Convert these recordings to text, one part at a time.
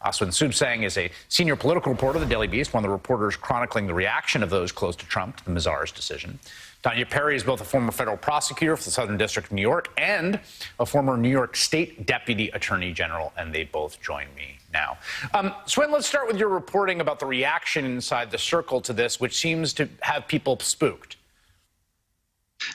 Aswin Subsang is a senior political reporter of the Daily Beast, one of the reporters chronicling the reaction of those close to Trump to the Mazars decision. Danya Perry is both a former federal prosecutor for the Southern District of New York and a former New York State Deputy Attorney General, and they both join me now. Swin, let's start with your reporting about the reaction inside the circle to this, which seems to have people spooked.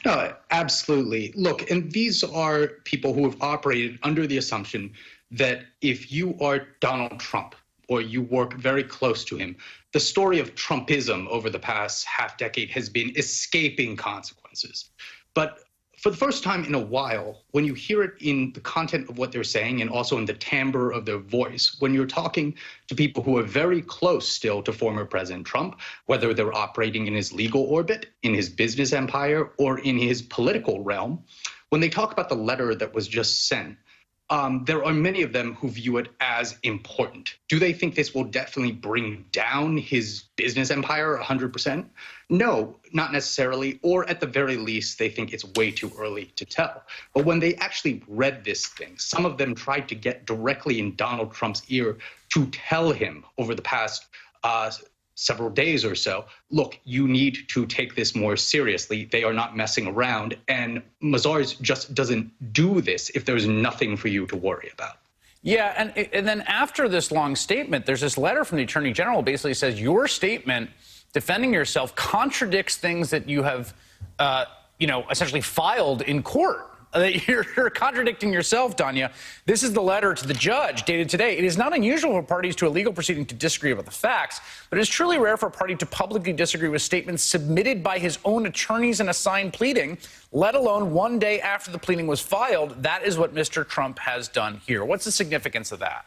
No, absolutely. Look, and these are people who have operated under the assumption that if you are Donald Trump or you work very close to him, the story of Trumpism over the past half decade has been escaping consequences. But for the first time in a while, when you hear it in the content of what they're saying and also in the timbre of their voice, when you're talking to people who are very close still to former President Trump, whether they're operating in his legal orbit, in his business empire, or in his political realm, when they talk about the letter that was just sent, there are many of them who view it as important. Do they think this will definitely bring down his business empire 100%? No, not necessarily, or at the very least, they think it's way too early to tell. But when they actually read this thing, some of them tried to get directly in Donald Trump's ear to tell him over the past several days or so, look, you need to take this more seriously. They are not messing around. And Mazars just doesn't do this if there's nothing for you to worry about. Yeah, and then after this long statement, there's this letter from the Attorney General basically says your statement defending yourself contradicts things that you have, essentially filed in court. You're contradicting yourself, Danya. This is the letter to the judge dated today. It is not unusual for parties to a legal proceeding to disagree about the facts, but it is truly rare for a party to publicly disagree with statements submitted by his own attorneys in a signed pleading, let alone one day after the pleading was filed. That is what Mr. Trump has done here. What's the significance of that?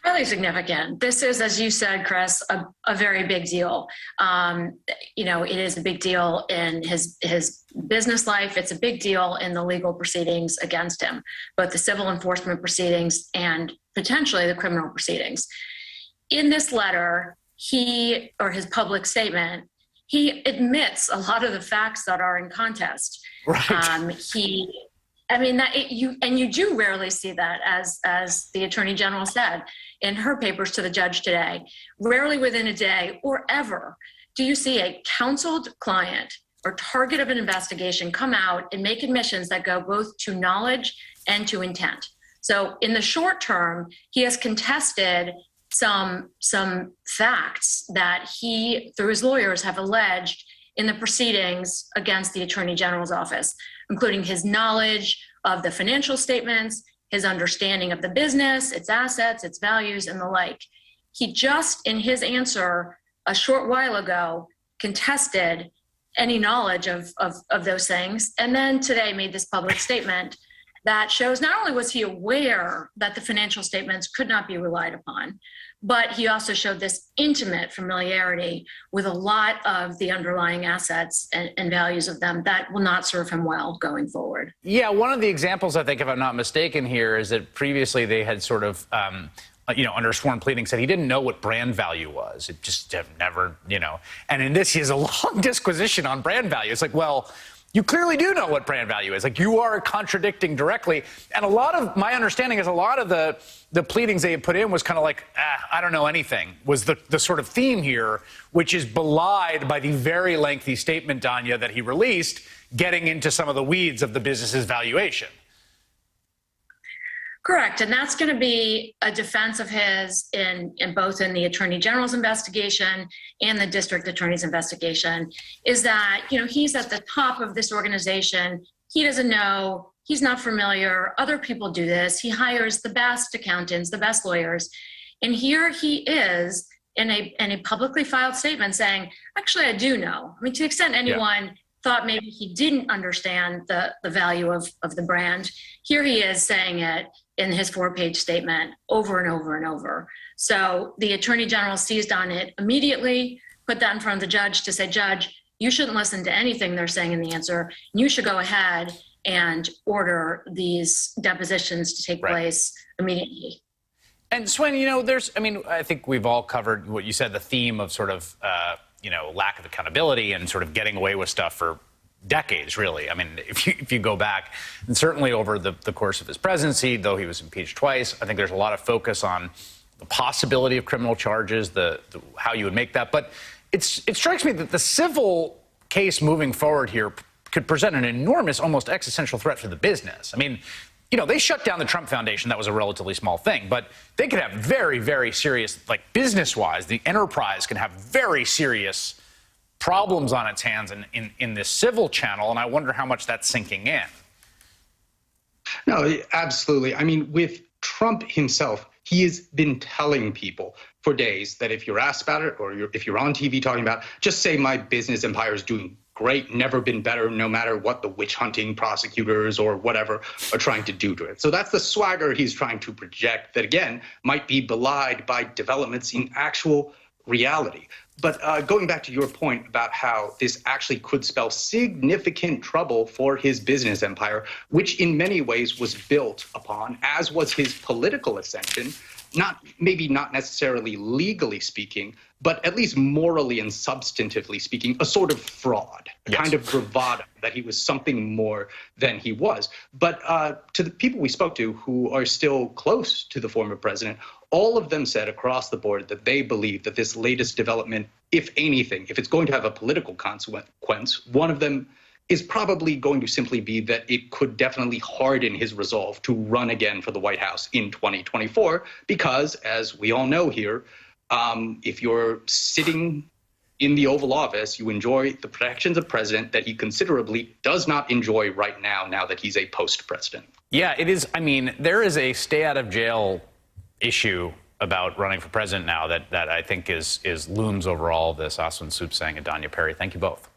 Really significant. This is, as you said, Chris, a very big deal. It is a big deal in his business life. It's a big deal in the legal proceedings against him, both the civil enforcement proceedings and potentially the criminal proceedings. In this letter, his public statement, he admits a lot of the facts that are in contest. Right. You do rarely see that, as the Attorney General said in her papers to the judge today. Rarely within a day or ever do you see a counseled client or target of an investigation come out and make admissions that go both to knowledge and to intent. So in the short term, he has contested some facts that he, through his lawyers, have alleged in the proceedings against the Attorney General's office, including his knowledge of the financial statements, his understanding of the business, its assets, its values, and the like. He just, in his answer a short while ago, contested any knowledge of those things, and then today made this public statement that shows not only was he aware that the financial statements could not be relied upon, but he also showed this intimate familiarity with a lot of the underlying assets and values of them that will not serve him well going forward. Yeah, one of the examples, I think, if I'm not mistaken here, is that previously they had sort of, under sworn pleading said he didn't know what brand value was. It just never, And in this, he has a long disquisition on brand value. It's like, well, you clearly do know what brand value is. Like, you are contradicting directly. And a lot of my understanding is a lot of the pleadings they had put in was kind of like, I don't know anything, was the sort of theme here, which is belied by the very lengthy statement, Danya, that he released, getting into some of the weeds of the business's valuation. Correct. And that's going to be a defense of his in both in the Attorney General's investigation and the district attorney's investigation, is that, he's at the top of this organization. He doesn't know. He's not familiar. Other people do this. He hires the best accountants, the best lawyers. And here he is in a publicly filed statement saying, actually, I do know. I mean, to the extent anyone thought maybe he didn't understand the value of the brand, here he is saying it in his 4-page statement over and over and over. So the Attorney General seized on it immediately, put that in front of the judge to say, Judge, you shouldn't listen to anything they're saying in the answer. You should go ahead and order these depositions to take place immediately. And Swin, I think we've all covered what you said, the theme of sort of, lack of accountability and sort of getting away with stuff for decades, really. I mean, if you go back, and certainly over the course of his presidency, though he was impeached twice, I think there's a lot of focus on the possibility of criminal charges, how you would make that. But it strikes me that the civil case moving forward here could present an enormous, almost existential threat for the business. I mean, you know, they shut down the Trump Foundation. That was a relatively small thing, but they could have very, very serious, like business-wise, the enterprise can have very serious problems on its hands in this civil channel, and I wonder how much that's sinking in. No, absolutely. I mean, with Trump himself, he has been telling people for days that if you're asked about it or if you're on TV talking about it, just say my business empire is doing great, never been better, no matter what the witch hunting prosecutors or whatever are trying to do to it. So that's the swagger he's trying to project that, again, might be belied by developments in actual reality. But going back to your point about how this actually could spell significant trouble for his business empire, which in many ways was built upon, as was his political ascension, maybe not necessarily legally speaking, but at least morally and substantively speaking, a sort of fraud, a kind of bravado that he was something more than he was. But to the people we spoke to who are still close to the former president, all of them said across the board that they believe that this latest development, if anything, if it's going to have a political consequence, one of them is probably going to simply be that it could definitely harden his resolve to run again for the White House in 2024, because, as we all know here, if you're sitting in the Oval Office, you enjoy the protections of president that he considerably does not enjoy right now that he's a post-president. Yeah, it is. I mean, there is a stay out of jail issue about running for president now that I think is looms over all of this. Aswin Soupsang and Danya Perry, thank you both.